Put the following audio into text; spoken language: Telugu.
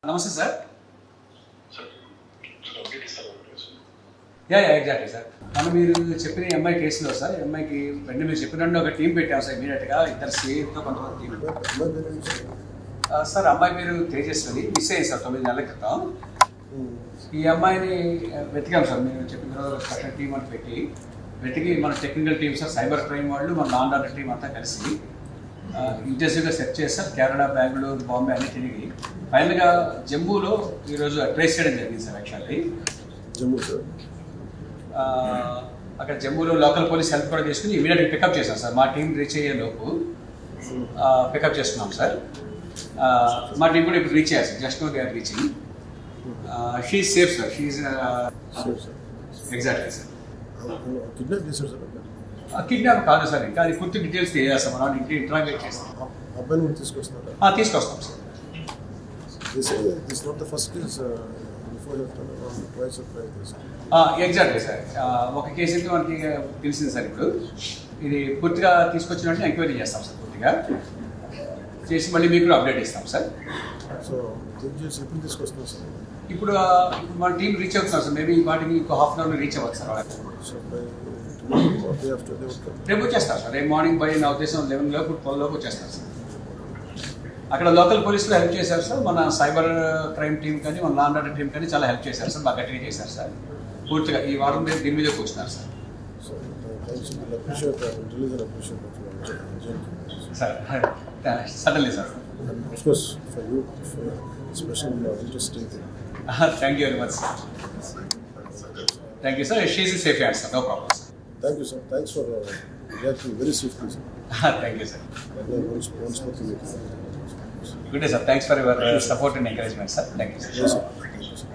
నమస్తే సార్. Exactly sir. మీరు చెప్పిన ఎంఐ కేసులో సార్, ఎంఐకి వెంటనే మీరు చెప్పినట్టు ఒక టీం పెట్టాము సార్. ఇమీడియట్గా ఇద్దరు సేఫ్తో కొంతమంది టీం సార్. అమ్మాయి మీరు తేజస్వని మిస్ అయ్యింది సార్ 9 నెలల క్రితం. ఈ అమ్మాయిని వెతికాం సార్. మీరు చెప్పిన తర్వాత టీం అని వెతికి మన technical team sir, cyber crime వాళ్ళు, మన లా అండ్ ఆర్డర్ టీం అంతా కలిసి ఇంటెన్సివ్గా సెర్చ్ చేస్తారు. కేరళ, బెంగళూరు, బాంబే అన్ని తిరిగి ఫైనల్గా జమ్మూలో ఈరోజు ట్రేస్ చేయడం జరిగింది సార్. యాక్చువల్లీ జమ్మూ సార్, అక్కడ జమ్మూలో లోకల్ పోలీస్ హెల్ప్ కూడా తీసుకుని ఇమీడియట్గా పికప్ చేశాం సార్. మా టీం రీచ్ అయ్యే లోపు పికప్ చేసుకున్నాం సార్. మా టీం కూడా ఇప్పుడు రీచ్ అయ్యారు sir. Just they are reaching. She safe sir. She exactly sir. Kidnap చేశారు సార్. కిడ్నాప్ కాదు సార్, ఇంకా అది పూర్తి డీటెయిల్స్ తెలియజేస్తాం. మనం ఇంటరాగేట్ చేస్తాం. అబ్బాయిని కూడా తీసుకొస్తారా? తీసుకొస్తాం sir. This not the first case, before twice or thrice. Exactly sir. ఒక కేసు అయితే మనకి తెలిసింది సార్. ఇప్పుడు ఇది పూర్తిగా తీసుకొచ్చినట్టు ఎంక్వైరీ చేస్తాం సార్. పూర్తిగా చేసి మళ్ళీ మీకు కూడా అప్డేట్ ఇస్తాం సార్. సో ఎప్పుడు తీసుకొస్తాం సార్? ఇప్పుడు మన టీం రీచ్ అవుతున్నాం సార్. మేబీ వాటికి ఇంకో హాఫ్ అన్ అవర్లో రీచ్ అవ్వచ్చు సార్. రేపు వచ్చేస్తారు సార్. రేపు మార్నింగ్ బై నా ఉద్దేశం 11 లోపు 12 లోపు వచ్చేస్తారు సార్. అక్కడ లోకల్ పోలీసులు హెల్ప్ చేశారు సార్. మన సైబర్ క్రైమ్ టీం కానీ, మన లా అండ్ ఆర్డర్ టీం కానీ చాలా హెల్ప్ చేశారు సార్. బాగా గట్టిగా చేశారు సార్. పూర్తిగా ఈ వారం మీద దీని మీద కూర్చున్నారు sir. Sir suddenly sir. Thank you very much sir. Thank you sir. She is safe hand sir. No problem sir. Thank you, sir. Thanks for reacting very swiftly, sir. Thank you, sir. Good day, sir. Thanks for your support and encouragement, sir. Thank you, sir. Yes, sir. Thank you, sir.